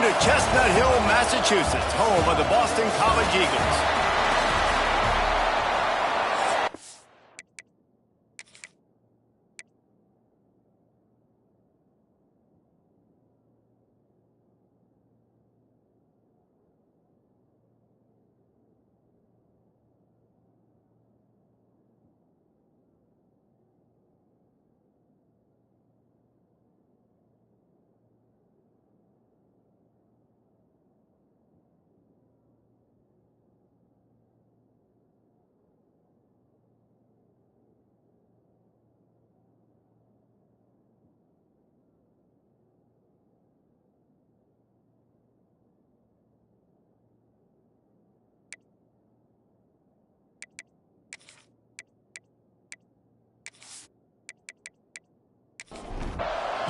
to Chestnut Hill, Massachusetts, home of the Boston College Eagles.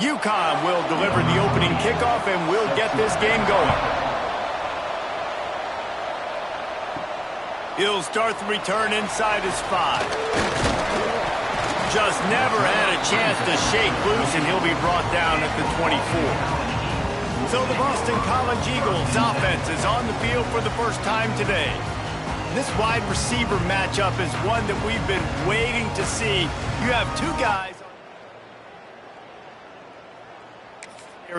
UConn will deliver the opening kickoff and will get this game going. He'll start the return inside his 5. Just never had a chance to shake loose, and he'll be brought down at the 24. So the Boston College Eagles offense is on the field for the first time today. This wide receiver matchup is one that we've been waiting to see. You have two guys.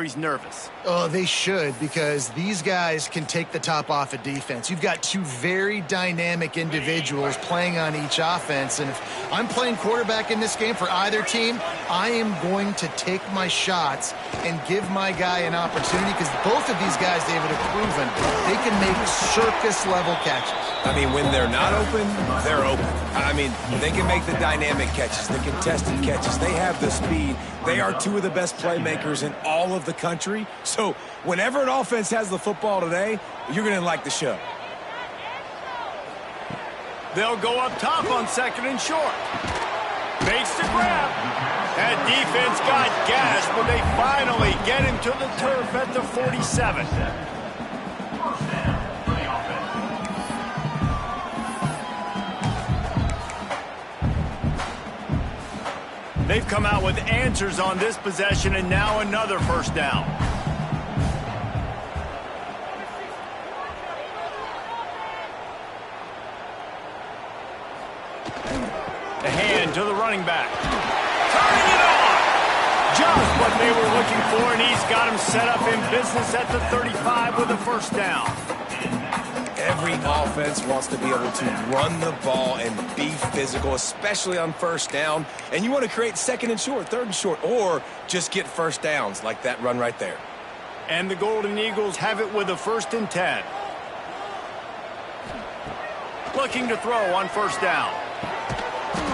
He's nervous. Oh, they should, because these guys can take the top off of defense. You've got two very dynamic individuals playing on each offense, and if I'm playing quarterback in this game for either team, I am going to take my shots and give my guy an opportunity, because both of these guys, David, have proven they can make circus-level catches. I mean, when they're not open, they're open. I mean, they can make the dynamic catches, the contested catches. They have the speed. They are two of the best playmakers in all of the country. So whenever an offense has the football today, you're going to like the show. They'll go up top on 2nd and short. Makes the grab. That defense got gashed, but they finally get him to the turf at the 47. They've come out with answers on this possession, and now another first down. The hand to the running back. Turning it on! Just what they were looking for, and he's got him set up in business at the 35 with a first down. Every offense wants to be able to run the ball and be physical, especially on first down. And you want to create 2nd and short, 3rd and short, or just get first downs like that run right there. And the Golden Eagles have it with a 1st and 10. Looking to throw on first down.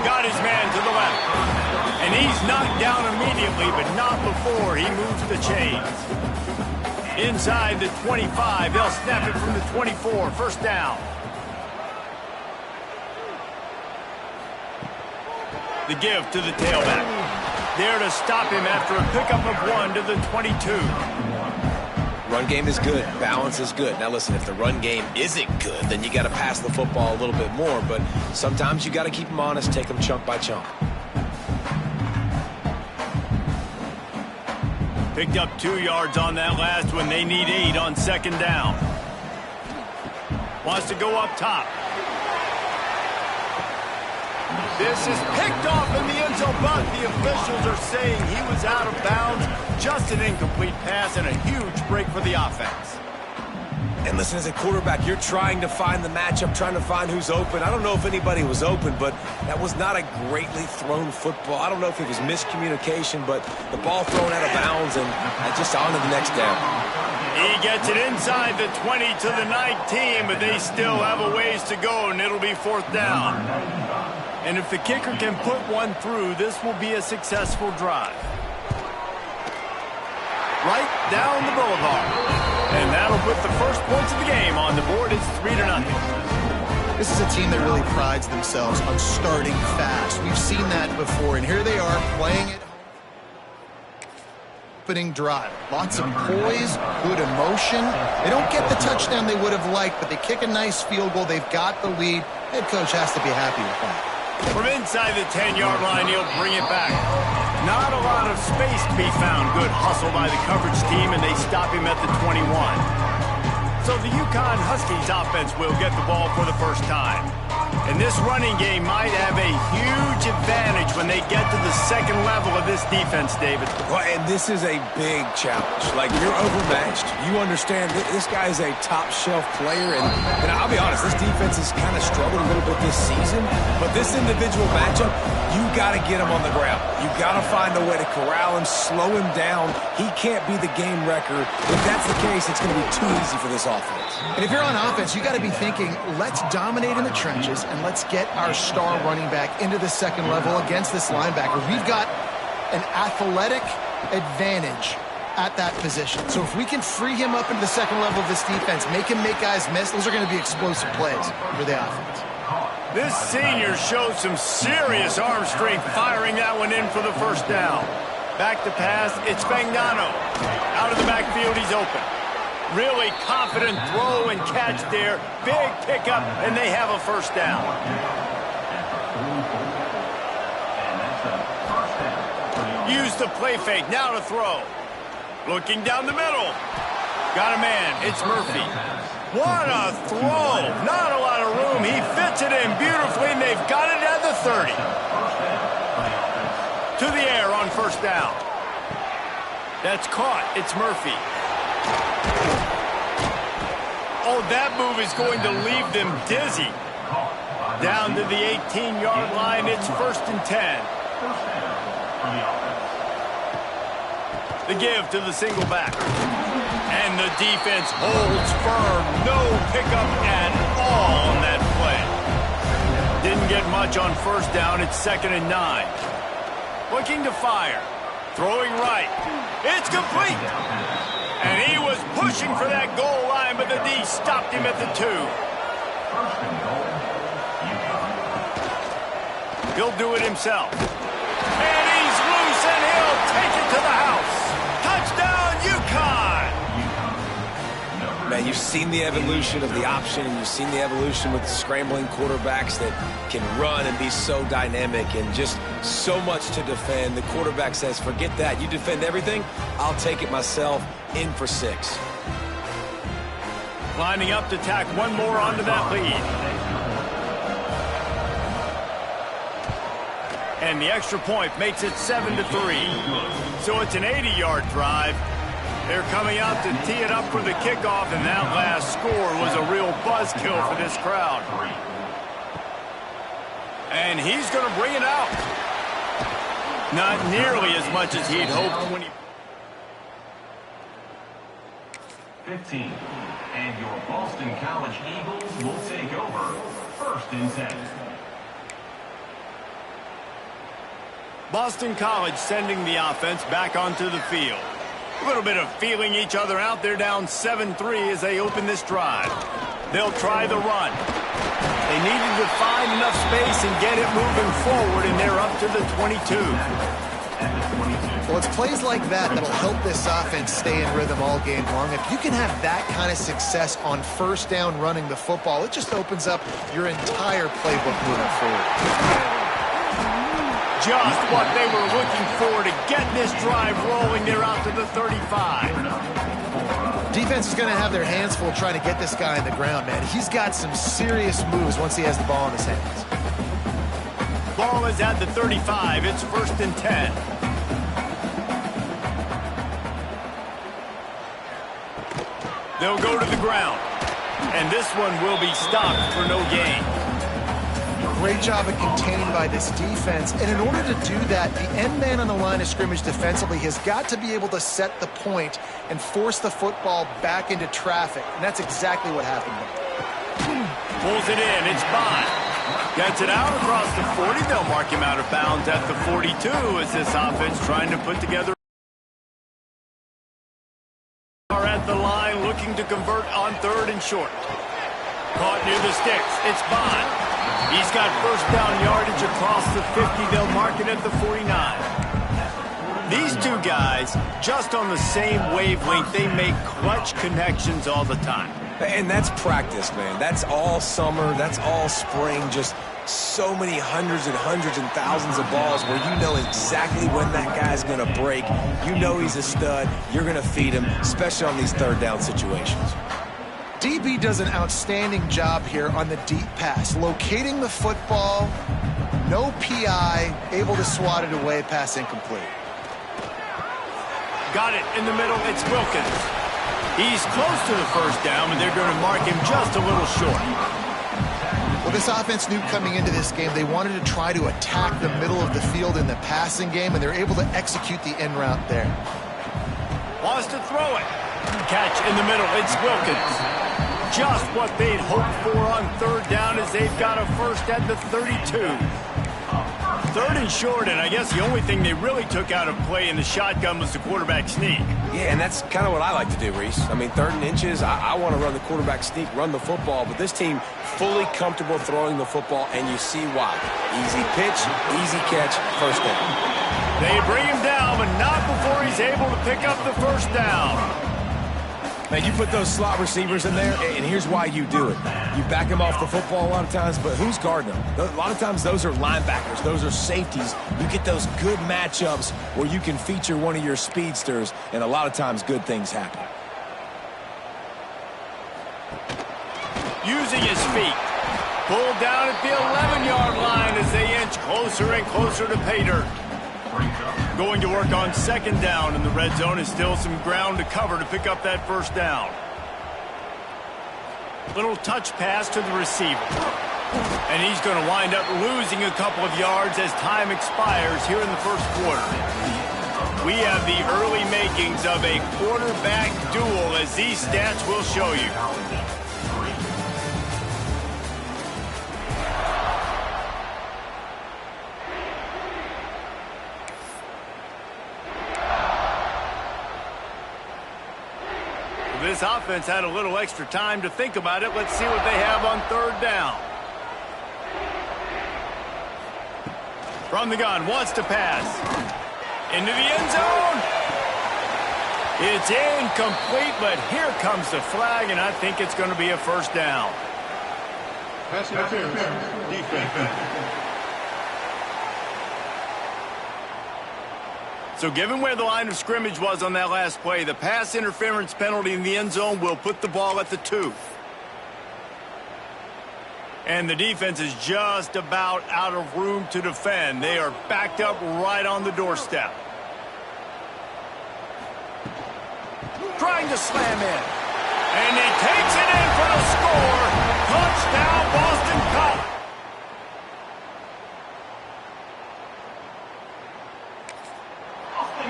Got his man to the left. And he's knocked down immediately, but not before he moves the chains. Inside the 25, they'll snap it from the 24, first down. The give to the tailback. There to stop him after a pickup of 1 to the 22. Run game is good. Balance is good. Now listen, if the run game isn't good, then you got to pass the football a little bit more. But sometimes you got to keep them honest, take them chunk by chunk. Picked up 2 yards on that last one. They need 8 on 2nd down. Wants to go up top. This is picked off in the end zone, but the officials are saying he was out of bounds. Just an incomplete pass and a huge break for the offense. And listen, as a quarterback, you're trying to find the matchup, trying to find who's open. I don't know if anybody was open, but that was not a greatly thrown football. I don't know if it was miscommunication, but the ball thrown out of bounds and just on to the next down. He gets it inside the 20 to the 19, but they still have a ways to go, and it'll be 4th down. And if the kicker can put one through, this will be a successful drive. Right down the boulevard. And that'll put the first points of the game on the board. It's 3-0. This is a team that really prides themselves on starting fast. We've seen that before, and here they are playing it. Opening drive. Lots of poise, good emotion. They don't get the touchdown they would have liked, but they kick a nice field goal. They've got the lead. Head coach has to be happy with that. From inside the 10-yard line, he'll bring it back. Not a lot of space to be found. Good hustle by the coverage team, and they stop him at the 21. So the UConn Huskies offense will get the ball for the first time. And this running game might have a huge advantage when they get to the second level of this defense, David. Well, and this is a big challenge. Like, you're overmatched. You understand that this guy is a top-shelf player. And I'll be honest, this defense has kind of struggled a little bit this season. But this individual matchup, you got to get him on the ground. You got to find a way to corral him, slow him down. He can't be the game wrecker. If that's the case, it's going to be too easy for this offense. And if you're on offense, you got to be thinking, let's dominate in the trenches and let's get our star running back into the second level against this linebacker. We've got an athletic advantage at that position. So if we can free him up into the second level of this defense, make him make guys miss, those are going to be explosive plays for the offense. This senior showed some serious arm strength firing that one in for the first down. Back to pass, it's Spagnano. Out of the backfield, he's open. Really confident throw and catch there. Big pickup, and they have a first down. Use the play fake, now to throw. Looking down the middle. Got a man, it's Murphy. What a throw. Not a lot of room. He fits it in beautifully, and they've got it at the 30. To the air on first down. That's caught. It's Murphy. Oh, that move is going to leave them dizzy. Down to the 18-yard line. It's 1st and 10. The give to the single back. And the defense holds firm. No pickup at all on that play. Didn't get much on first down. It's 2nd and 9. Looking to fire. Throwing right. It's complete. And he was pushing for that goal line, but the D stopped him at the 2. He'll do it himself. And he's loose, and he'll take it to the house. Touchdown, UConn! Man, you've seen the evolution of the option, and you've seen the evolution with the scrambling quarterbacks that can run and be so dynamic and just so much to defend. The quarterback says, forget that. You defend everything, I'll take it myself. In for 6. Lining up to tack one more onto that lead. And the extra point makes it 7-3. So it's an 80-yard drive. They're coming out to tee it up for the kickoff, and that last score was a real buzzkill for this crowd. And he's going to bring it out. Not nearly as much as he'd hoped when he... 15, and your Boston College Eagles will take over 1st and 10. Boston College sending the offense back onto the field. A little bit of feeling each other out. They're down 7-3 as they open this drive. They'll try the run. They needed to find enough space and get it moving forward, and they're up to the 22. Well, it's plays like that that'll help this offense stay in rhythm all game long. If you can have that kind of success on first down running the football, it just opens up your entire playbook moving forward. Just what they were looking for to get this drive rolling. They're out to the 35. Defense is going to have their hands full trying to get this guy on the ground, man. He's got some serious moves once he has the ball in his hands. Ball is at the 35. It's 1st and 10. They'll go to the ground. And this one will be stopped for no gain. Great job of containing by this defense. And in order to do that, the end man on the line of scrimmage defensively has got to be able to set the point and force the football back into traffic. And that's exactly what happened there. Pulls it in. It's Bond. Gets it out across the 40. They'll mark him out of bounds at the 42 as this offense trying to put together. Are at the line looking to convert on 3rd and short. Caught near the sticks. It's Bond. He's got first down yardage across the 50. They'll mark it at the 49. These two guys, just on the same wavelength, they make clutch connections all the time. And that's practice, man. That's all summer. That's all spring. Just so many hundreds and thousands of balls where you know exactly when that guy's going to break. You know he's a stud. You're going to feed him, especially on these third down situations. DB does an outstanding job here on the deep pass, locating the football, no PI, able to swat it away, pass incomplete. Got it in the middle, it's Wilkins. He's close to the first down, but they're going to mark him just a little short. Well, this offense knew coming into this game they wanted to try to attack the middle of the field in the passing game, and they're able to execute the end route there. Wants to throw it. Catch in the middle, it's Wilkins. Just what they'd hoped for on third down as they've got a first at the 32. Third and short, and I guess the only thing they really took out of play in the shotgun was the quarterback sneak. Yeah, and that's kind of what I like to do, Reese. I mean, third and inches, I want to run the quarterback sneak, run the football, but this team fully comfortable throwing the football, and you see why. Easy pitch, easy catch, first down. They bring him down, but not before he's able to pick up the first down. Man, you put those slot receivers in there, and here's why you do it. You back them off the football a lot of times, but who's guarding them? A lot of times those are linebackers. Those are safeties. You get those good matchups where you can feature one of your speedsters, and a lot of times good things happen. Using his feet. Pulled down at the 11-yard line as they inch closer and closer to pay dirt. Going to work on second down in the red zone, is still some ground to cover to pick up that first down. Little touch pass to the receiver. And he's going to wind up losing a couple of yards as time expires here in the first quarter. We have the early makings of a quarterback duel, as these stats will show you. This offense had a little extra time to think about it. Let's see what they have on third down. From the gun, wants to pass. Into the end zone. It's incomplete, but here comes the flag, and I think it's going to be a first down. Pass interference, defense. So given where the line of scrimmage was on that last play, the pass interference penalty in the end zone will put the ball at the 2. And the defense is just about out of room to defend. They are backed up right on the doorstep. Trying to slam in. And he takes it in for the score. Touchdown, Boston College.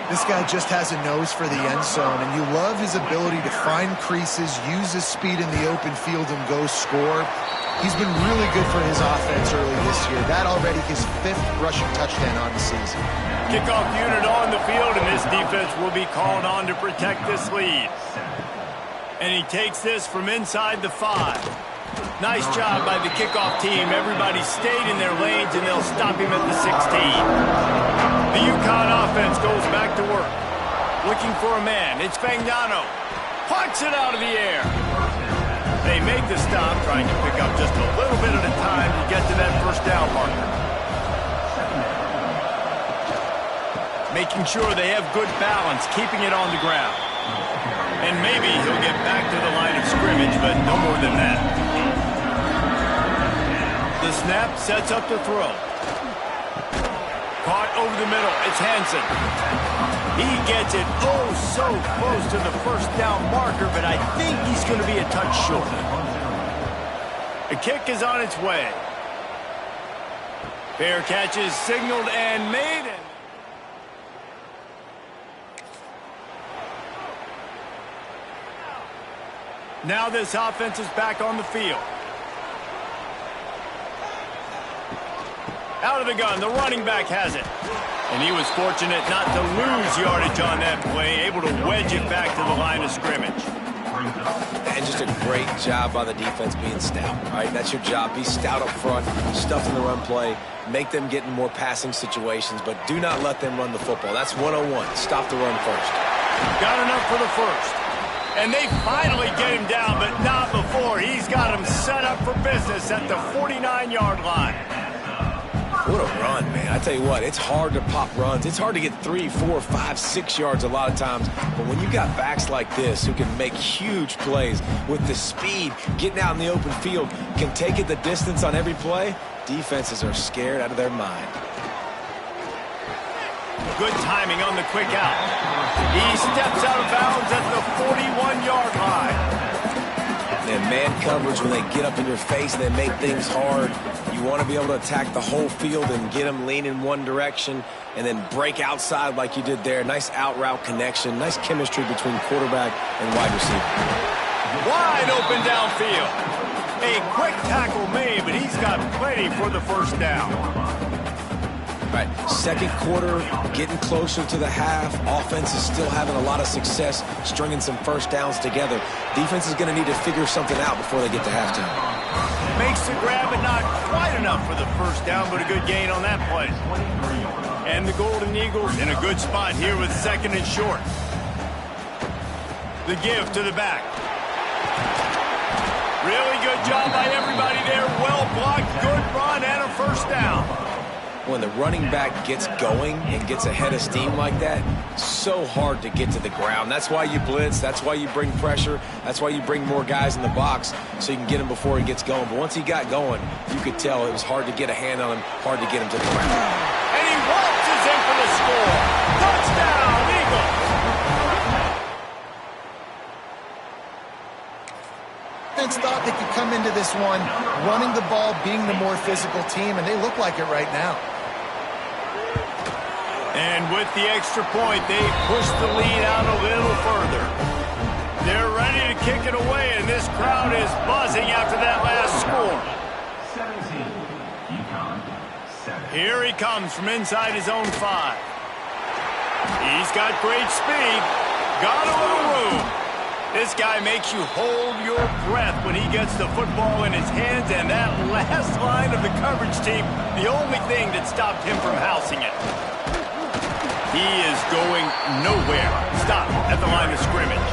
This guy just has a nose for the end zone, and you love his ability to find creases, use his speed in the open field, and go score. He's been really good for his offense early this year. That already his 5th rushing touchdown on the season. Kickoff unit on the field, and this defense will be called on to protect this lead. And he takes this from inside the 5. Nice job by the kickoff team. Everybody stayed in their lanes, and they'll stop him at the 16. The UConn offense goes back to work. Looking for a man. It's Fagnano. Pucks it out of the air. They make the stop, trying to pick up just a little bit at a time to get to that first down marker. Making sure they have good balance, keeping it on the ground. And maybe he'll get back to the line of scrimmage, but no more than that. The snap sets up the throw. Caught over the middle. It's Hansen. He gets it so close to the first down marker, but I think he's going to be a touch short. The kick is on its way. Fair catch is signaled and made. Now this offense is back on the field. Out of the gun, the running back has it. And he was fortunate not to lose yardage on that play, able to wedge it back to the line of scrimmage. And just a great job by the defense being stout, right? That's your job. Be stout up front, stuff in the run play, make them get in more passing situations, but do not let them run the football. That's 101. Stop the run first. Got enough for the first. And they finally get him down, but not before. He's got him set up for business at the 49-yard line. What a run, man. I tell you what, it's hard to pop runs. It's hard to get 3, 4, 5, 6 yards a lot of times. But when you got backs like this who can make huge plays with the speed, getting out in the open field, can take it the distance on every play, defenses are scared out of their mind. Good timing on the quick out. He steps out of bounds at the 41-yard line. And man coverage, when they get up in your face and they make things hard, you want to be able to attack the whole field and get them lean in one direction and then break outside like you did there. Nice out route connection, nice chemistry between quarterback and wide receiver. Wide open downfield. A quick tackle made, but he's got plenty for the first down. All right, second quarter, getting closer to the half. Offense is still having a lot of success stringing some first downs together. Defense is going to need to figure something out before they get to halftime. Makes the grab, but not quite enough for the first down, but a good gain on that play. And the Golden Eagles in a good spot here with second and short. The give to the back. Really good job by everybody there. Well blocked, good run, and a first down. When the running back gets going and gets ahead of steam like that, so hard to get to the ground. That's why you blitz. That's why you bring pressure. That's why you bring more guys in the box so you can get him before he gets going. But once he got going, you could tell it was hard to get a hand on him, hard to get him to the ground. And he waltzes in for the score. Touchdown, Eagles. Defense thought they could come into this one running the ball, being the more physical team, and they look like it right now. And with the extra point, they push the lead out a little further. They're ready to kick it away, and this crowd is buzzing after that last score. 17, UConn, 7. Here he comes from inside his own 5. He's got great speed. Got a little room. This guy makes you hold your breath when he gets the football in his hands, and that last line of the coverage team, the only thing that stopped him from housing it. He is going nowhere. Stop at the line of scrimmage.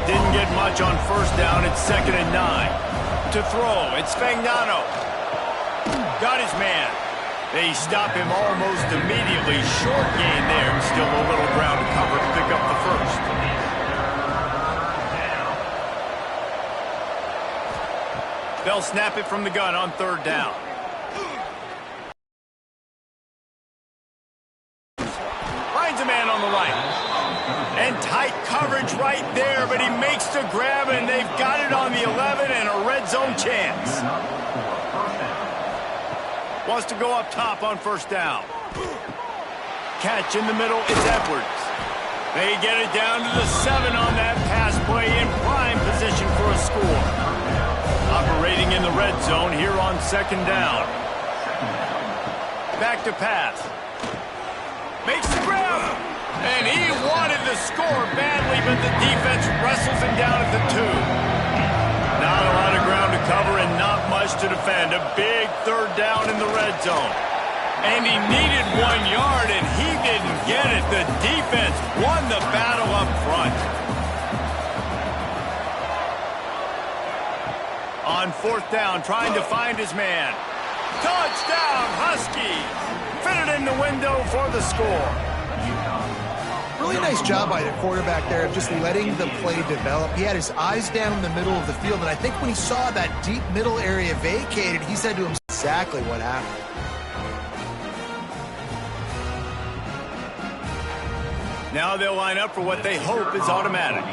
Didn't get much on first down. It's 2nd and 9. To throw, it's Fagnano. Got his man. They stop him almost immediately. Short gain there. Still a little ground to cover to pick up the first. They'll snap it from the gun on 3rd down. Finds a man on the right. And tight coverage right there, but he makes the grab, and they've got it on the 11 and a red zone chance. Wants to go up top on 1st down. Catch in the middle, it's Edwards. They get it down to the 7 on that pass play, in prime position for a score. Operating in the red zone here on 2nd down. Back to pass. Makes the grab. And he wanted the score badly, but the defense wrestles him down at the 2. Not a lot of ground to cover and not much to defend. A big 3rd down in the red zone. And he needed 1 yard, and he didn't get it. The defense won the battle up front. On 4th down, trying to find his man. Touchdown, Huskies! Fitted in the window for the score. Really nice job by the quarterback there of just letting the play develop. He had his eyes down in the middle of the field, and I think when he saw that deep middle area vacated, he said to himself exactly what happened. Now they'll line up for what they hope is automatic.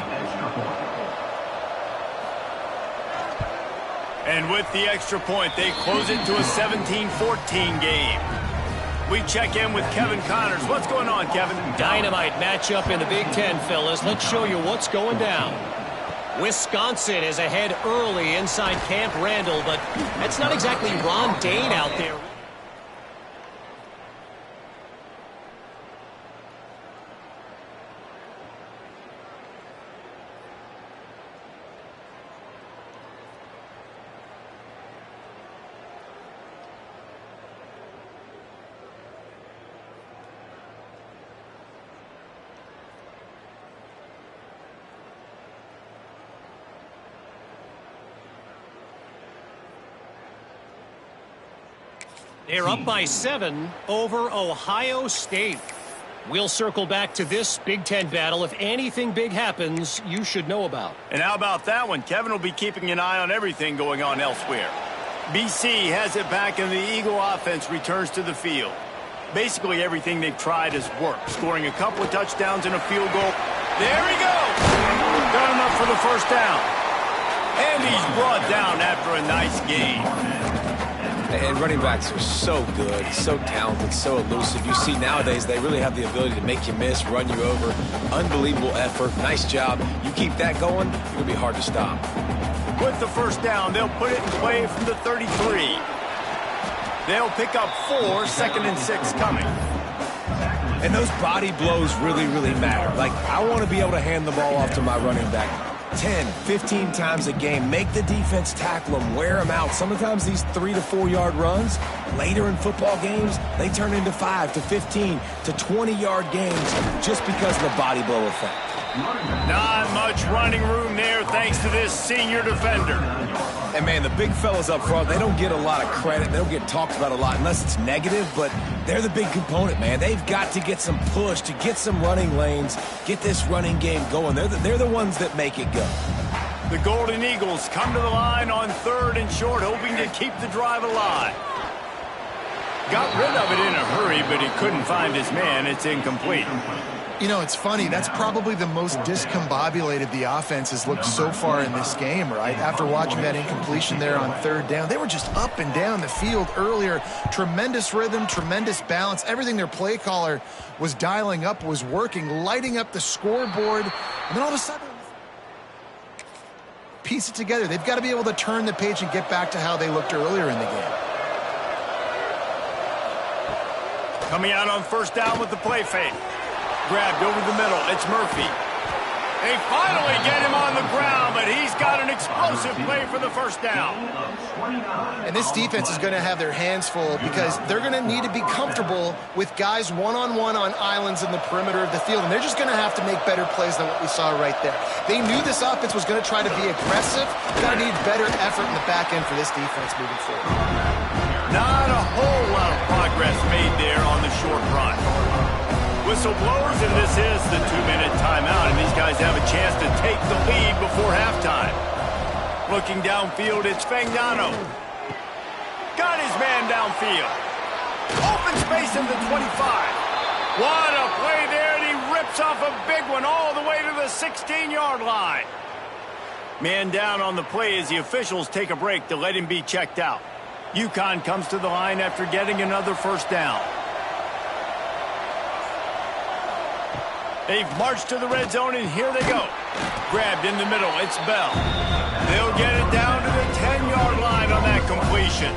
And with the extra point, they close it to a 17-14 game. We check in with Kevin Connors. What's going on, Kevin? Dynamite matchup in the Big Ten, fellas. Let's show you what's going down. Wisconsin is ahead early inside Camp Randall, but that's not exactly Ron Dane out there. They're up by 7 over Ohio State. We'll circle back to this Big Ten battle. If anything big happens, you should know about. And how about that one? Kevin will be keeping an eye on everything going on elsewhere. BC has it back, and the Eagle offense returns to the field. Basically, everything they've tried has worked, scoring a couple of touchdowns and a field goal. There he goes! Got enough for the first down. And he's brought down after a nice game. And running backs are so good, so talented, so elusive. You see nowadays they really have the ability to make you miss, run you over. Unbelievable effort. Nice job. You keep that going, it'll be hard to stop. With the first down, they'll put it in play from the 33. They'll pick up 4, 2nd and 6 coming. And those body blows really, really matter. Like, I want to be able to hand the ball off to my running back 10, 15 times a game. Make the defense tackle them, wear them out. Sometimes these 3 to 4 yard runs, later in football games, they turn into 5 to 15 to 20 yard games just because of the body blow effect. Not much running room there thanks to this senior defender. And, man, the big fellas up front, they don't get a lot of credit. They don't get talked about a lot unless it's negative, but they're the big component, man. They've got to get some push, to get some running lanes, get this running game going. They're the ones that make it go. The Golden Eagles come to the line on 3rd and short, hoping to keep the drive alive. Got rid of it in a hurry, but he couldn't find his man. It's incomplete. You know, it's funny. That's probably the most discombobulated the offense has looked so far in this game, right? After watching that incompletion there on 3rd down, they were just up and down the field earlier. Tremendous rhythm, tremendous balance. Everything their play caller was dialing up was working, lighting up the scoreboard. And then all of a sudden, piece it together. They've got to be able to turn the page and get back to how they looked earlier in the game. Coming out on 1st down with the play fake. Grabbed over the middle. It's Murphy. They finally get him on the ground, but he's got an explosive play for the first down. And this defense is going to have their hands full because they're going to need to be comfortable with guys one-on-one on islands in the perimeter of the field, and they're just going to have to make better plays than what we saw right there. They knew this offense was going to try to be aggressive. They're going to need better effort in the back end for this defense moving forward. Not a whole lot of progress made there on the short run. Whistle blows, and this is the 2-minute timeout, and these guys have a chance to take the lead before halftime. Looking downfield, it's Fagnano. Got his man downfield. Open space in the 25. What a play there, and he rips off a big one all the way to the 16-yard line. Man down on the play as the officials take a break to let him be checked out. UConn comes to the line after getting another first down. They've marched to the red zone, and here they go. Grabbed in the middle. It's Bell. They'll get it down to the 10-yard line on that completion.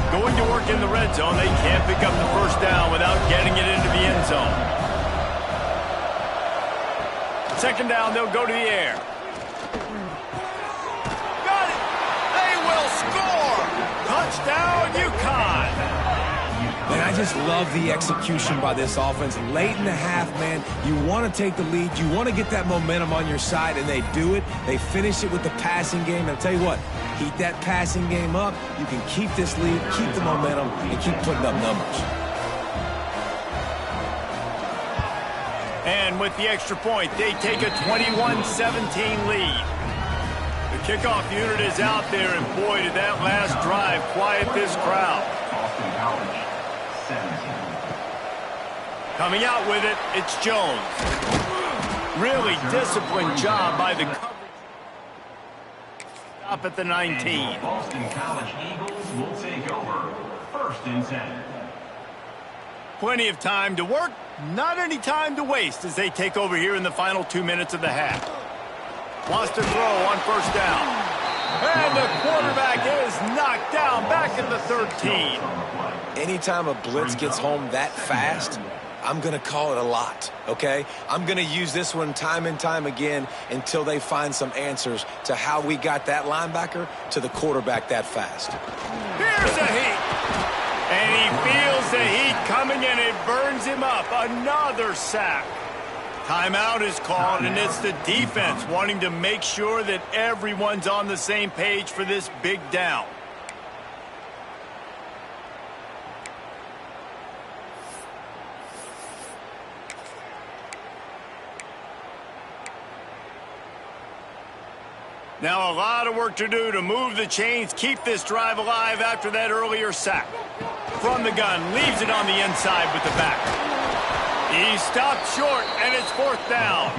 Going to work in the red zone. They can't pick up the first down without getting it into the end zone. 2nd down, they'll go to the air. Got it! They will score! Touchdown, UConn! Man, I just love the execution by this offense. Late in the half, man, you want to take the lead. You want to get that momentum on your side, and they do it. They finish it with the passing game. And I'll tell you what, keep that passing game up. You can keep this lead, keep the momentum, and keep putting up numbers. And with the extra point, they take a 21-17 lead. The kickoff unit is out there, and boy, did that last drive quiet this crowd. Boston College, 17. Coming out with it, it's Jones. Really disciplined job by the coverage. Stop at the 19. Boston College Eagles will take over 1st and 10. Plenty of time to work, not any time to waste as they take over here in the final 2 minutes of the half. Wants to throw on 1st down. And the quarterback is knocked down back at the 13. Anytime a blitz gets home that fast, I'm going to call it a lot, okay? I'm going to use this one time and time again until they find some answers to how we got that linebacker to the quarterback that fast. Here's the heat. And he feels the heat coming, and it burns him up. Another sack. Timeout is called, and it's the defense wanting to make sure that everyone's on the same page for this big down. Now a lot of work to do to move the chains, keep this drive alive after that earlier sack. From the gun, leaves it on the inside with the back. He stopped short, and it's 4th down.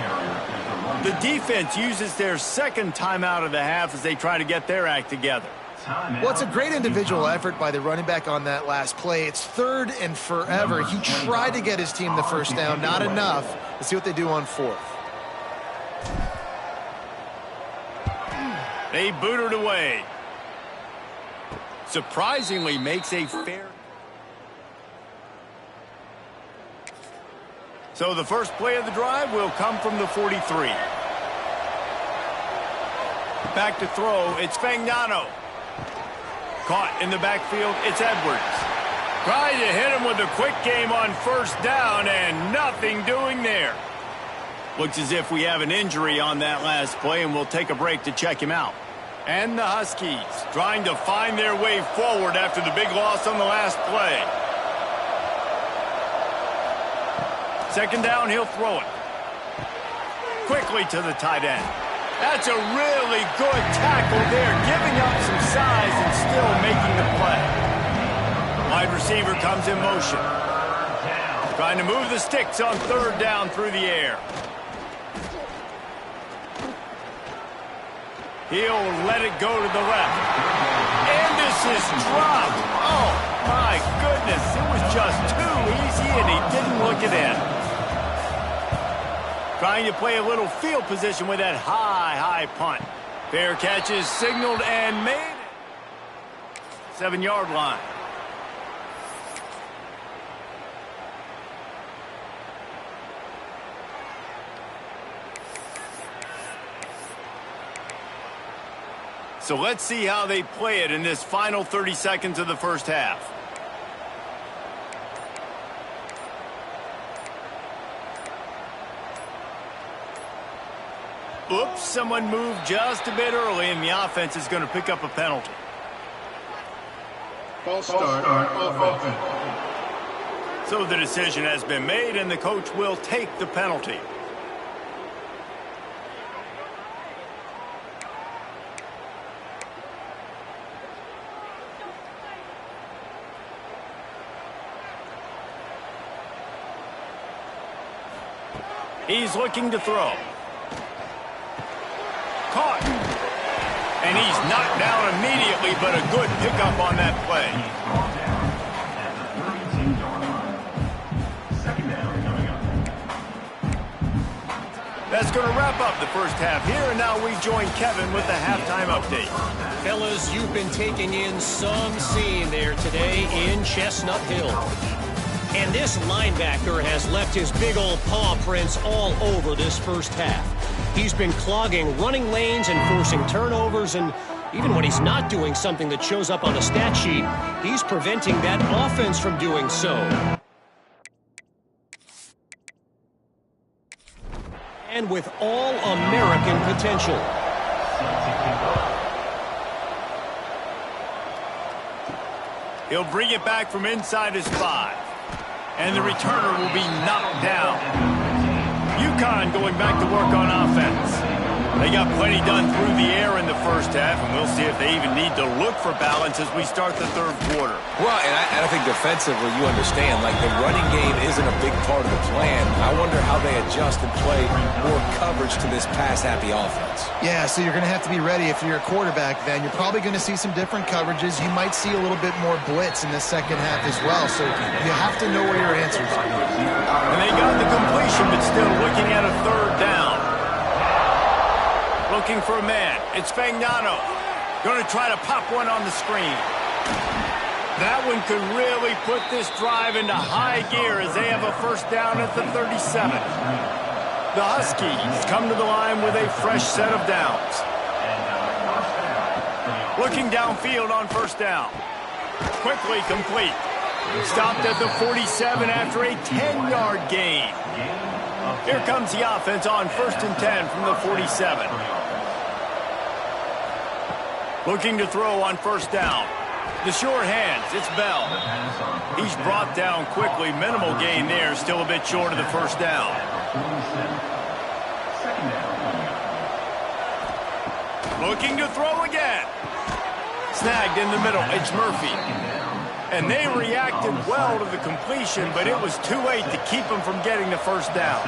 The defense uses their second timeout of the half as they try to get their act together. Well, it's a great individual effort by the running back on that last play. It's 3rd and forever. He tried to get his team the first down, not enough. Let's see what they do on 4th. They boot it away. Surprisingly makes a fair... So the first play of the drive will come from the 43. Back to throw, it's Fagnano. Caught in the backfield, it's Edwards. Trying to hit him with a quick game on 1st down, and nothing doing there. Looks as if we have an injury on that last play, and we'll take a break to check him out. And the Huskies trying to find their way forward after the big loss on the last play. 2nd down, he'll throw it. Quickly to the tight end. That's a really good tackle there, giving up some size and still making the play. Wide receiver comes in motion. Trying to move the sticks on 3rd down through the air. He'll let it go to the left. And this is dropped. Oh, my goodness. It was just too easy, and he didn't look it in. Trying to play a little field position with that high punt. Fair catch is signaled and made it. 7-yard line. So let's see how they play it in this final 30 seconds of the first half. Oops, someone moved just a bit early, and the offense is going to pick up a penalty. False start on offense. So the decision has been made, and the coach will take the penalty. He's looking to throw. Caught. And he's knocked down immediately, but a good pickup on that play. That's going to wrap up the first half here, and now we join Kevin with the halftime update. Fellas, you've been taking in some scene there today in Chestnut Hill. And this linebacker has left his big old paw prints all over this first half. He's been clogging running lanes and forcing turnovers, and even when he's not doing something that shows up on the stat sheet, he's preventing that offense from doing so. And with all-American potential. He'll bring it back from inside his 5. And the returner will be knocked down. UConn going back to work on offense. They got plenty done through the air in the first half, and we'll see if they even need to look for balance as we start the third quarter. Well, and I think defensively, you understand, like the running game isn't a big part of the plan. I wonder how they adjust and play more coverage to this pass-happy offense. Yeah, so you're going to have to be ready if you're a quarterback then. You're probably going to see some different coverages. You might see a little bit more blitz in the second half as well, so you have to know where your answers are. And they got the completion, but still looking at a 3rd down. Looking for a man. It's Fagnano. Going to try to pop one on the screen. That one could really put this drive into high gear as they have a first down at the 37. The Huskies come to the line with a fresh set of downs. Looking downfield on first down. Quickly complete. Stopped at the 47 after a 10-yard gain. Here comes the offense on 1st and 10 from the 47. Looking to throw on first down. The short hands, it's Bell. He's brought down quickly. Minimal gain there, still a bit short of the first down. Looking to throw again. Snagged in the middle. It's Murphy. And they reacted well to the completion, but it was too late to keep them from getting the first down.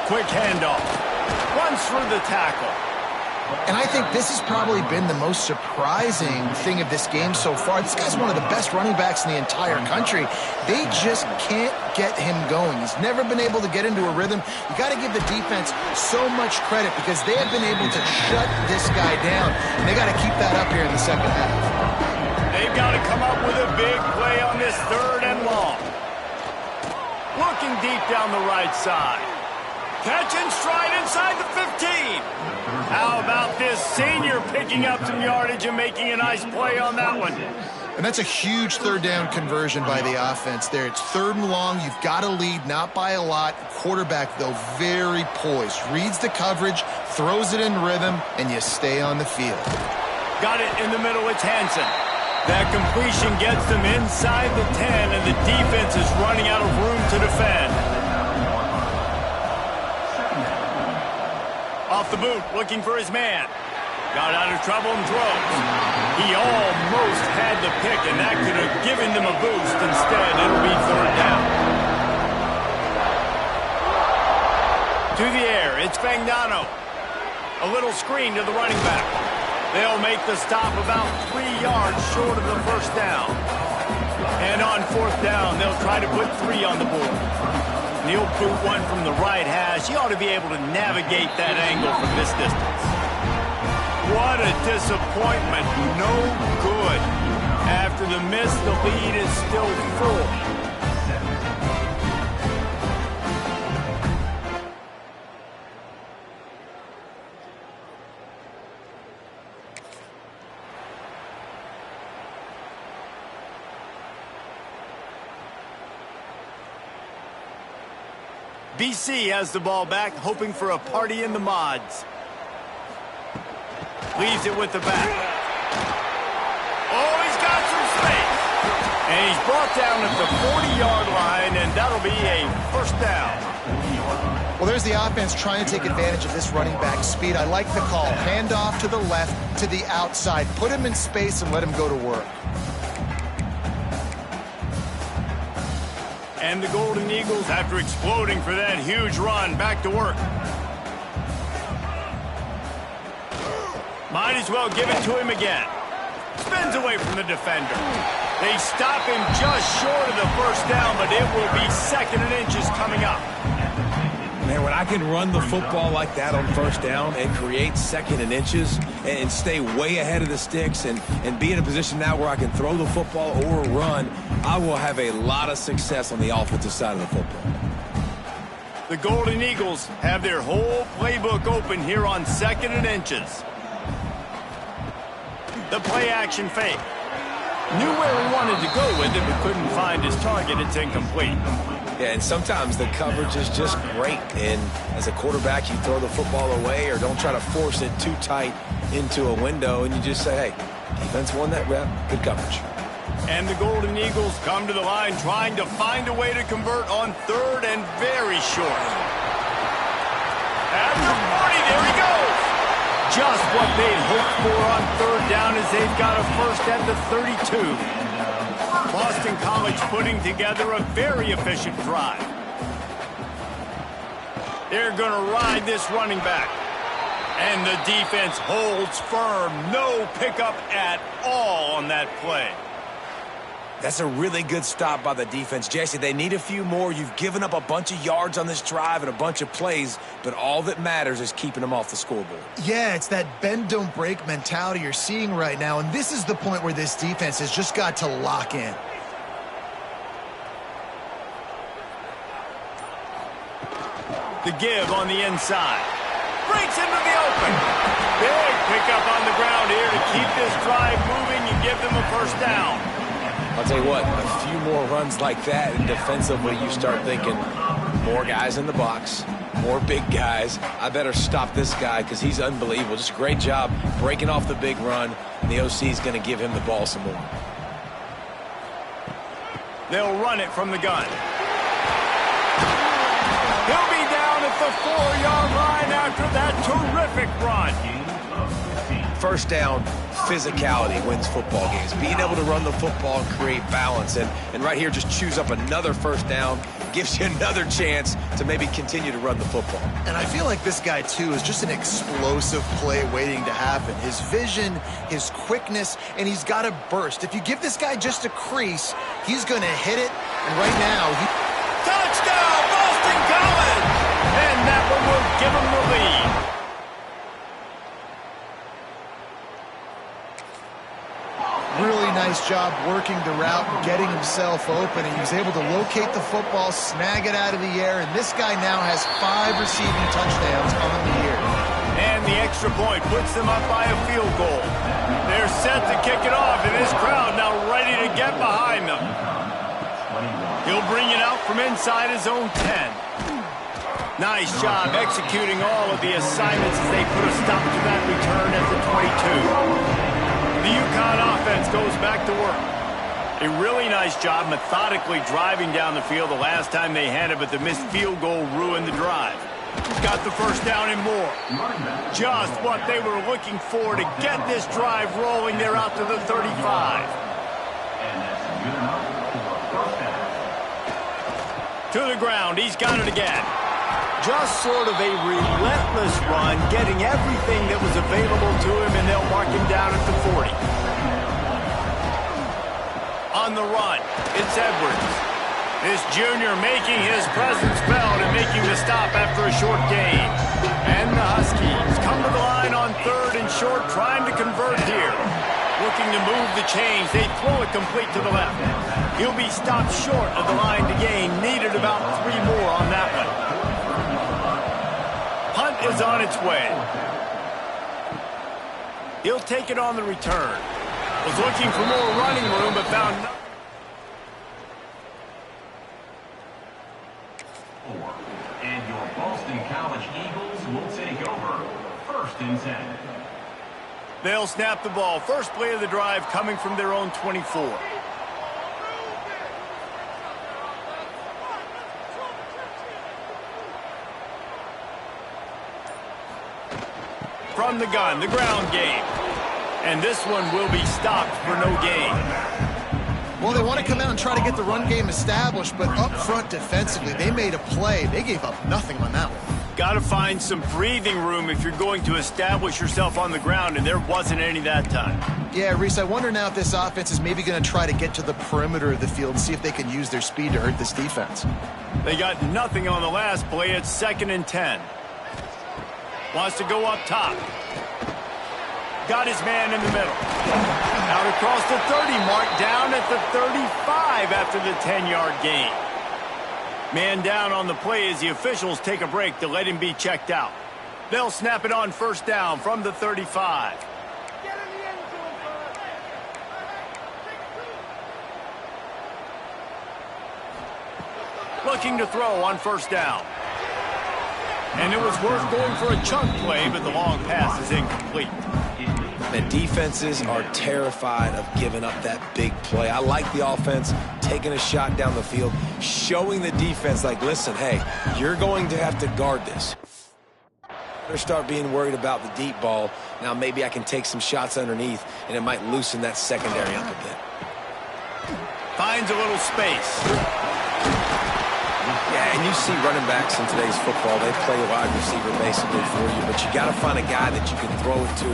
Quick handoff. Runs through the tackle. And I think this has probably been the most surprising thing of this game so far. This guy's one of the best running backs in the entire country. They just can't get him going. He's never been able to get into a rhythm. You got to give the defense so much credit because they have been able to shut this guy down. And they got to keep that up here in the second half. They've got to come up with a big play on this 3rd and long. Looking deep down the right side. Catch and stride inside the 15. How about this senior picking up some yardage and making a nice play on that one? And that's a huge 3rd down conversion by the offense there. It's 3rd and long. You've got to lead, not by a lot. Quarterback, though, very poised. Reads the coverage, throws it in rhythm, and you stay on the field. Got it in the middle. It's Hansen. That completion gets them inside the 10, and the defense is running out of room to defend. Off the boot, looking for his man. Got out of trouble and throws. He almost had the pick, and that could have given them a boost. Instead, it'll be 3rd down. To the air, it's Fagnano. A little screen to the running back. They'll make the stop about 3 yards short of the first down. And on 4th down, they'll try to put 3 on the board. He'll boot one from the right hash. He ought to be able to navigate that angle from this distance. What a disappointment. No good. After the miss, the lead is still full. BC has the ball back, hoping for a party in the mods. Leaves it with the back. Oh, he's got some space. And he's brought down at the 40-yard line, and that'll be a 1st down. Well, there's the offense trying to take advantage of this running back speed. I like the call. Hand off to the left, to the outside. Put him in space and let him go to work. And the Golden Eagles, after exploding for that huge run, back to work. Might as well give it to him again. Spins away from the defender. They stop him just short of the 1st down, but it will be 2nd and inches coming up. Man, when I can run the football like that on 1st down and create 2nd and inches and stay way ahead of the sticks and be in a position now where I can throw the football or run, I will have a lot of success on the offensive side of the football. The Golden Eagles have their whole playbook open here on 2nd and inches. The play action fake. Knew where he wanted to go with it, but couldn't find his target. It's incomplete. Yeah, and sometimes the coverage is just great. And as a quarterback, you throw the football away or don't try to force it too tight into a window, and you just say, hey, defense won that rep. Good coverage. And the Golden Eagles come to the line trying to find a way to convert on 3rd and very short. At the 40, there he goes. Just what they'd hoped for on 3rd down as they've got a 1st at the 32. Boston College putting together a very efficient drive. They're going to ride this running back. And the defense holds firm. No pickup at all on that play. That's a really good stop by the defense. Jesse, they need a few more. You've given up a bunch of yards on this drive and a bunch of plays, but all that matters is keeping them off the scoreboard. Yeah, it's that bend, don't break mentality you're seeing right now, and this is the point where this defense has just got to lock in. The give on the inside. Breaks into the open. Big pickup on the ground here to keep this drive moving and give them a 1st down. I'll tell you what, a few more runs like that, and defensively you start thinking more guys in the box, more big guys. I better stop this guy because he's unbelievable. Just a great job breaking off the big run, and the OC is going to give him the ball some more. They'll run it from the gun. He'll be down at at the 4-yard line after that terrific run. First down, physicality wins football games. Being able to run the football and create balance. And right here, just choose up another first down, gives you another chance to maybe continue to run the football. And I feel like this guy, too, is just an explosive play waiting to happen. His vision, his quickness, and he's got a burst. If you give this guy just a crease, he's going to hit it. And right now, touchdown, Boston College! And that one will give him the lead. Really nice job working the route and getting himself open. And he was able to locate the football, snag it out of the air, and this guy now has 5 receiving touchdowns on the year. And the extra point puts them up by a field goal. They're set to kick it off, and this crowd now ready to get behind them. He'll bring it out from inside his own 10. Nice job executing all of the assignments as they put a stop to that return at the 22. The UConn offense goes back to work. A really nice job methodically driving down the field the last time they had it, but the missed field goal ruined the drive. Got the first down and more. Just what they were looking for to get this drive rolling. They're out to the 35. To the ground. He's got it again. Just sort of a relentless run, getting everything that was available to him, and they'll mark him down at the 40. On the run, it's Edwards. This junior making his presence felt and making the stop after a short gain. And the Huskies come to the line on 3rd and short, trying to convert here. Looking to move the chains. They throw it complete to the left. He'll be stopped short of the line to gain. Needed about 3 more on that one. Punt is on its way. He'll take it on the return. Was looking for more running room, but found nothing. And your Boston College Eagles will take over 1st and 10. They'll snap the ball. First play of the drive coming from their own 24. From the gun, the ground game. And this one will be stopped for no gain. Well, they want to come out and try to get the run game established, but up front defensively, they made a play. They gave up nothing on that one. Got to find some breathing room if you're going to establish yourself on the ground, and there wasn't any that time. Yeah, Reese, I wonder now if this offense is maybe going to try to get to the perimeter of the field and see if they can use their speed to hurt this defense. They got nothing on the last play. It's 2nd and 10. Wants to go up top. Got his man in the middle. Out across the 30 mark, down at the 35 after the 10-yard gain. Man down on the play as the officials take a break to let him be checked out. They'll snap it on 1st down from the 35. Looking to throw on 1st down. And it was worth going for a chunk play, but the long pass is incomplete. And defenses are terrified of giving up that big play. I like the offense taking a shot down the field, showing the defense like, listen, hey, you're going to have to guard this. Better start being worried about the deep ball. Now maybe I can take some shots underneath, and it might loosen that secondary up a bit. Finds a little space. Yeah, and you see running backs in today's football, they play a wide receiver basically for you, but you got to find a guy that you can throw it to,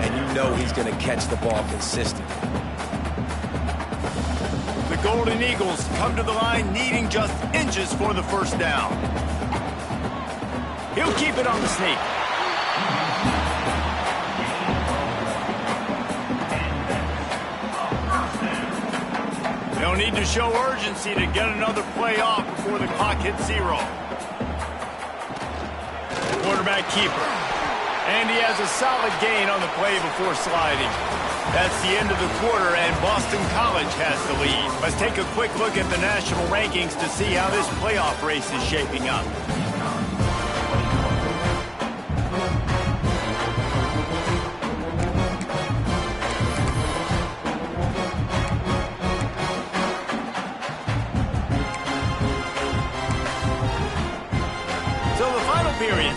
and you know he's going to catch the ball consistently. The Golden Eagles come to the line needing just inches for the 1st down. He'll keep it on the sneak. They'll need to show urgency to get another play off before the clock hits 0. Quarterback keeper. And he has a solid gain on the play before sliding. That's the end of the quarter, and Boston College has the lead. Let's take a quick look at the national rankings to see how this playoff race is shaping up.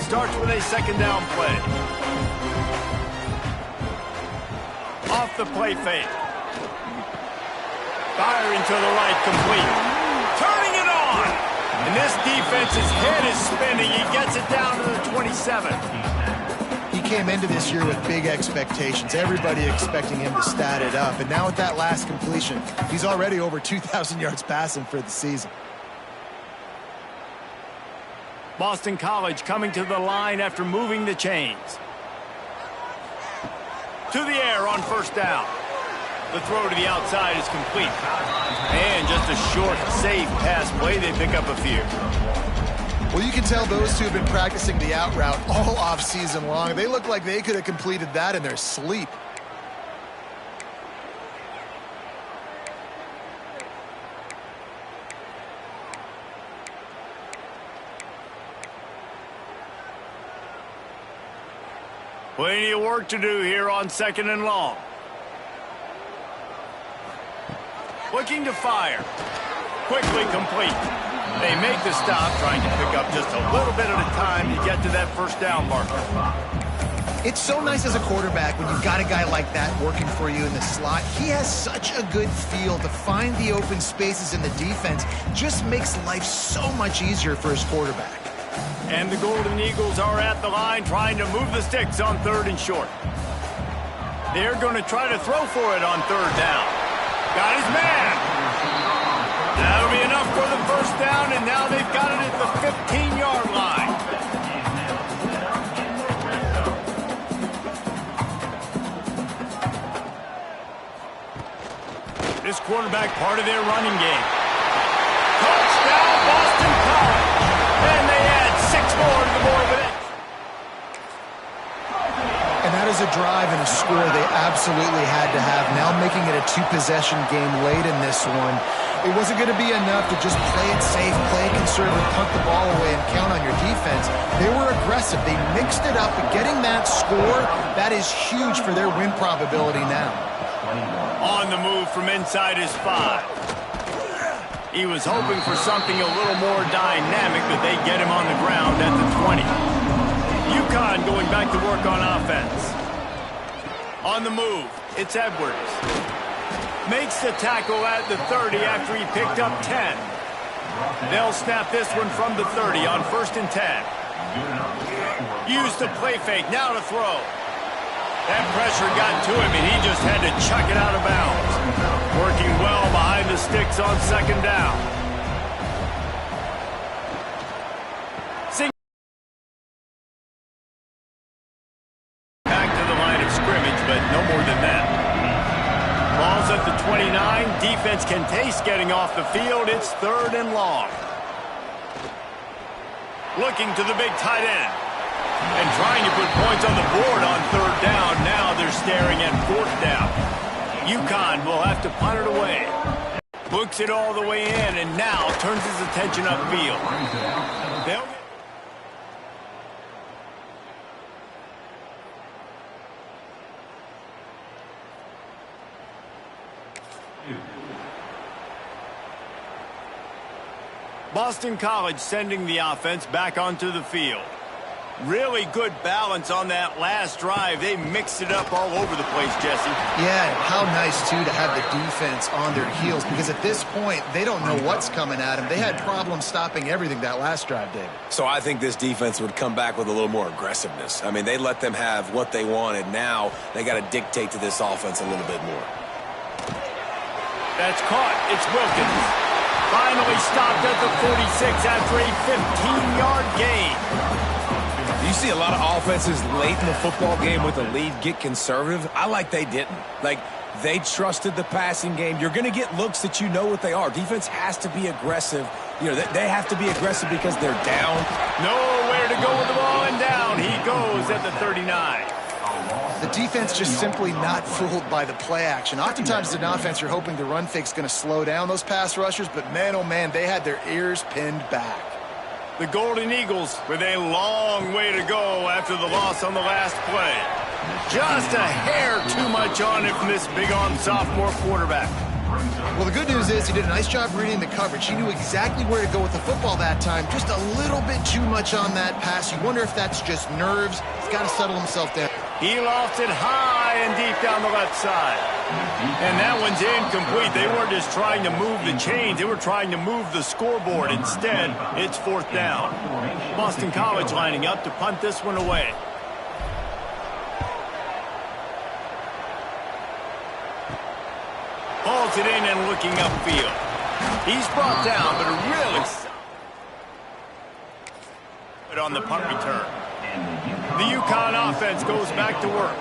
starts with a second down play. Off the play fake. Firing to the right, complete. Turning it on! And this defense's head is spinning. He gets it down to the 27. He came into this year with big expectations. Everybody expecting him to stat it up. And now with that last completion, he's already over 2,000 yards passing for the season. Boston College coming to the line after moving the chains. To the air on first down. The throw to the outside is complete. And just a short, safe pass play. They pick up a few. Well, you can tell those two have been practicing the out route all off-season long. They look like they could have completed that in their sleep. Plenty of work to do here on second and long. Looking to fire. Quickly complete. They make the stop, trying to pick up just a little bit at a time to get to that first down marker. It's so nice as a quarterback when you've got a guy like that working for you in the slot. He has such a good feel to find the open spaces in the defense. Just makes life so much easier for his quarterback. And the Golden Eagles are at the line trying to move the sticks on third and short. They're going to try to throw for it on third down. Got his man. That'll be enough for the first down, and now they've got it at the 15-yard line. This quarterback part of their running game. Touchdown, Boston College. And they add 6 more to the board with it. And that is a drive and a score they absolutely had to have. Now making it a 2-possession game late in this one. It wasn't going to be enough to just play it safe, play it conservative, punt the ball away, and count on your defense. They were aggressive. They mixed it up, but getting that score, that is huge for their win probability now. On the move from inside his 5. He was hoping for something a little more dynamic, but they get him on the ground at the 20. UConn going back to work on offense. On the move, it's Edwards. Makes the tackle at the 30 after he picked up 10. They'll snap this one from the 30 on first and 10. Use the play fake, now to throw. That pressure got to him, and he just had to chuck it out of bounds. Working well behind the sticks on second down. Back to the line of scrimmage, but no more than that. Ball's at the 29. Defense can taste getting off the field. It's third and long. Looking to the big tight end. And trying to put points on the board on third down. Now they're staring at fourth down. UConn will have to punt it away. Books it all the way in and now turns his attention upfield. They'll get... Boston College sending the offense back onto the field. Really good balance on that last drive. They mixed it up all over the place, Jesse. Yeah, how nice, too, to have the defense on their heels, because at this point, they don't know what's coming at them. They had problems stopping everything that last drive, David. So I think this defense would come back with a little more aggressiveness. I mean, they let them have what they wanted. Now they got to dictate to this offense a little bit more. That's caught. It's Wilkins. Finally stopped at the 46 after a 15-yard gain. You see a lot of offenses late in the football game with a lead get conservative. I like they didn't. Like, they trusted the passing game. You're going to get looks that you know what they are. Defense has to be aggressive. You know, they have to be aggressive because they're down. Nowhere to go with the ball, and down he goes at the 39. The defense just simply not fooled by the play action. Oftentimes, as an offense, you're hoping the run fake's going to slow down those pass rushers, but man, oh man, they had their ears pinned back. The Golden Eagles with a long way to go after the loss on the last play. Just a hair too much on it from this big-arm sophomore quarterback. Well, the good news is he did a nice job reading the coverage. He knew exactly where to go with the football that time. Just a little bit too much on that pass. You wonder if that's just nerves. He's got to settle himself down. He lofted high and deep down the left side. And that one's incomplete. They weren't just trying to move the chains. They were trying to move the scoreboard. Instead, it's 4th down. Boston College lining up to punt this one away. Hauls it in and looking upfield. He's brought down, but a really good on the punt return. The UConn offense goes back to work.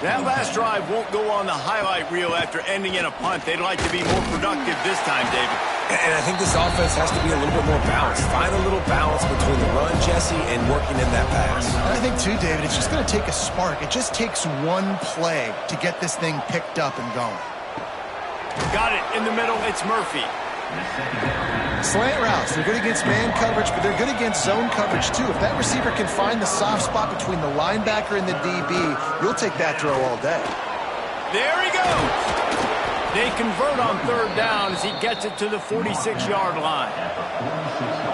That last drive won't go on the highlight reel after ending in a punt. They'd like to be more productive this time, David. And I think this offense has to be a little bit more balanced. Find a little balance between the run, Jesse, and working in that pass. And I think, too, David, it's just going to take a spark. It just takes one play to get this thing picked up and going. Got it in the middle. It's Murphy. Slant routes, they're good against man coverage, but they're good against zone coverage, too. If that receiver can find the soft spot between the linebacker and the DB, you'll take that throw all day. There he goes. They convert on 3rd down as he gets it to the 46-yard line.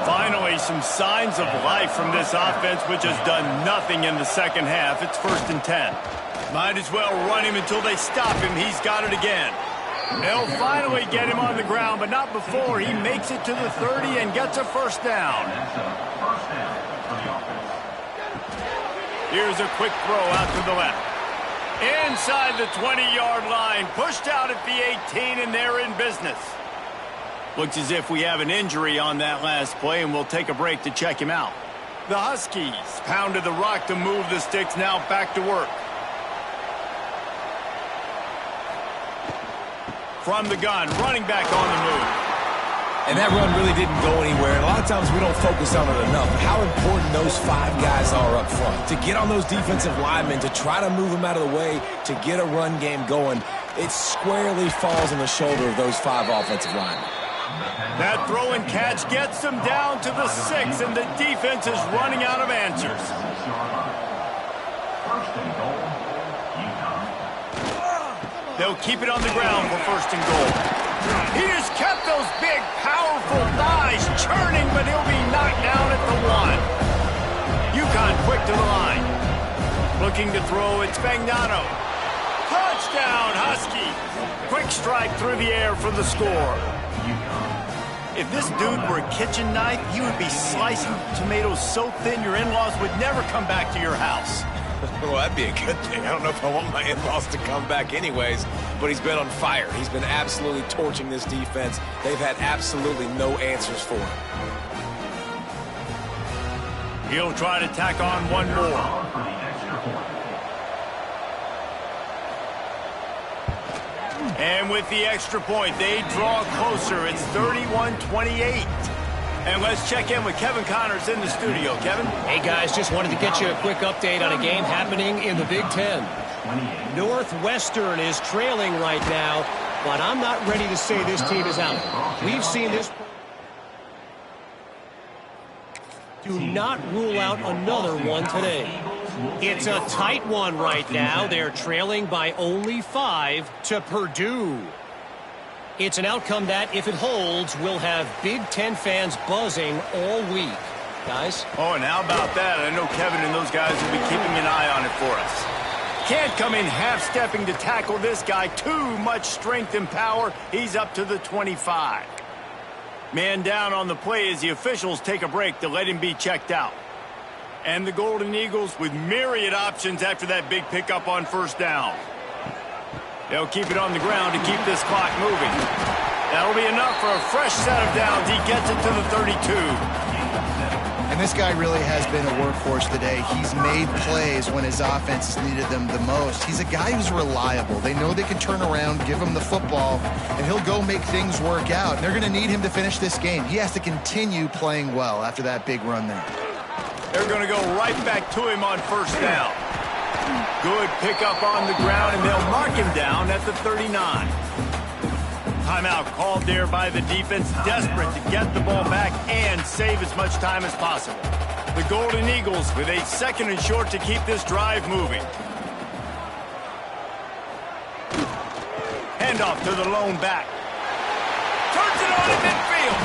Finally, some signs of life from this offense, which has done nothing in the second half. It's 1st and 10. Might as well run him until they stop him. He's got it again. They'll finally get him on the ground, but not before he makes it to the 30 and gets a 1st down. Here's a quick throw out to the left. Inside the 20-yard line, pushed out at the 18, and they're in business. Looks as if we have an injury on that last play, and we'll take a break to check him out. The Huskies pounded the rock to move the sticks, now back to work. From the gun, running back on the move. And that run really didn't go anywhere. And a lot of times we don't focus on it enough. How important those 5 guys are up front. To get on those defensive linemen, to try to move them out of the way, to get a run game going, it squarely falls on the shoulder of those 5 offensive linemen. That throw and catch gets them down to the 6, and the defense is running out of answers. They'll keep it on the ground for 1st and goal. He just kept those big, powerful thighs churning, but he'll be knocked down at the 1. UConn quick to the line. Looking to throw, it's Spagnano. Touchdown, Husky. Quick strike through the air for the score. If this dude were a kitchen knife, he would be slicing tomatoes so thin your in-laws would never come back to your house. Well, that'd be a good thing. I don't know if I want my in-laws to come back anyways, but he's been on fire. He's been absolutely torching this defense. They've had absolutely no answers for him. He'll try to tack on one more. And with the extra point, they draw closer. It's 31-28. And let's check in with Kevin Connors in the studio. Kevin? Hey, guys, just wanted to get you a quick update on a game happening in the Big Ten. Northwestern is trailing right now, but I'm not ready to say this team is out. We've seen this. Do not rule out another one today. It's a tight one right now. They're trailing by only 5 to Purdue. It's an outcome that, if it holds, will have Big Ten fans buzzing all week. Guys? Oh, and how about that? I know Kevin and those guys will be keeping an eye on it for us. Can't come in half-stepping to tackle this guy. Too much strength and power. He's up to the 25. Man down on the play as the officials take a break to let him be checked out. And the Golden Eagles with myriad options after that big pickup on 1st down. They'll keep it on the ground to keep this clock moving. That'll be enough for a fresh set of downs. He gets it to the 32. And this guy really has been a workhorse today. He's made plays when his offense has needed them the most. He's a guy who's reliable. They know they can turn around, give him the football, and he'll go make things work out. And they're going to need him to finish this game. He has to continue playing well after that big run there. They're going to go right back to him on 1st down. Good pickup on the ground, and they'll mark him down at the 39. Timeout called there by the defense, desperate to get the ball back and save as much time as possible. The Golden Eagles with a 2nd and short to keep this drive moving. Handoff to the lone back. Turns it on at midfield.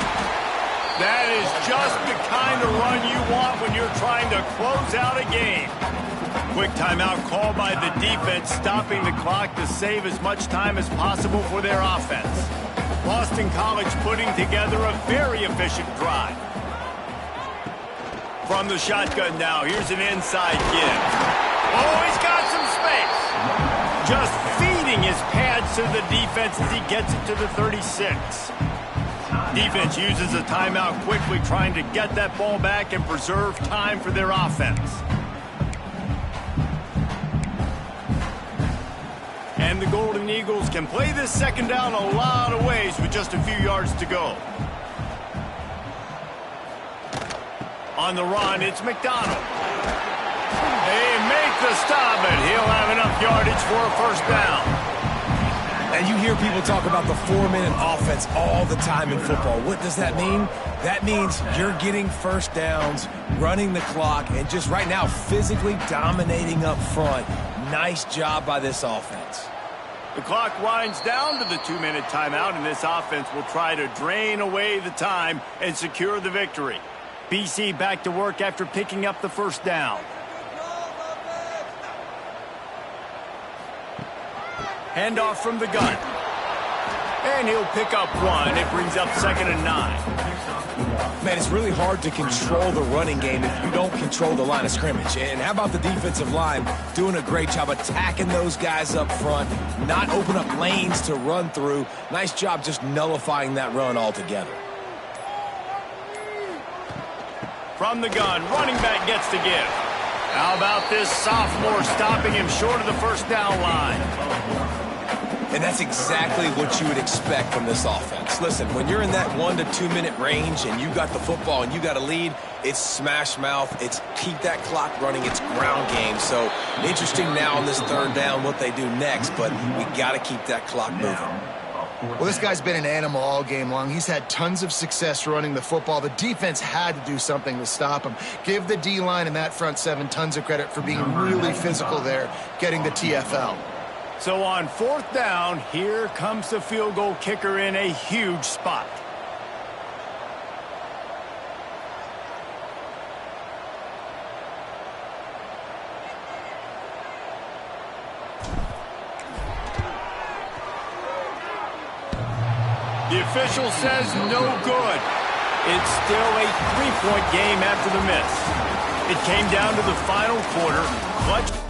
That is just the kind of run you want when you're trying to close out a game. Quick timeout called by the defense, stopping the clock to save as much time as possible for their offense. Boston College putting together a very efficient drive. From the shotgun now, here's an inside give. Oh, he's got some space. Just feeding his pads to the defense as he gets it to the 36. Defense uses a timeout quickly, trying to get that ball back and preserve time for their offense. And the Golden Eagles can play this second down a lot of ways with just a few yards to go. On the run, it's McDonald. They make the stop, and he'll have enough yardage for a first down. And you hear people talk about the 4-minute offense all the time in football. What does that mean? That means you're getting first downs, running the clock, and just right now physically dominating up front. Nice job by this offense. The clock winds down to the 2-minute timeout, and this offense will try to drain away the time and secure the victory. BC back to work after picking up the first down. Handoff from the gun. And he'll pick up one. It brings up 2nd and 9. Man, it's really hard to control the running game if you don't control the line of scrimmage. And how about the defensive line doing a great job attacking those guys up front, not open up lanes to run through. Nice job just nullifying that run altogether. From the gun, running back gets to give. How about this sophomore stopping him short of the first down line? And that's exactly what you would expect from this offense. Listen, when you're in that 1 to 2 minute range and you got the football and you got a lead, it's smash mouth, it's keep that clock running, it's ground game. So interesting now on this 3rd down what they do next, but we got to keep that clock moving. Well, this guy's been an animal all game long. He's had tons of success running the football. The defense had to do something to stop him. Give the D-line and that front 7 tons of credit for being really physical there, getting the TFL. So on 4th down, here comes the field goal kicker in a huge spot. The official says no good. It's still a 3-point game after the miss. It came down to the final quarter. Clutch.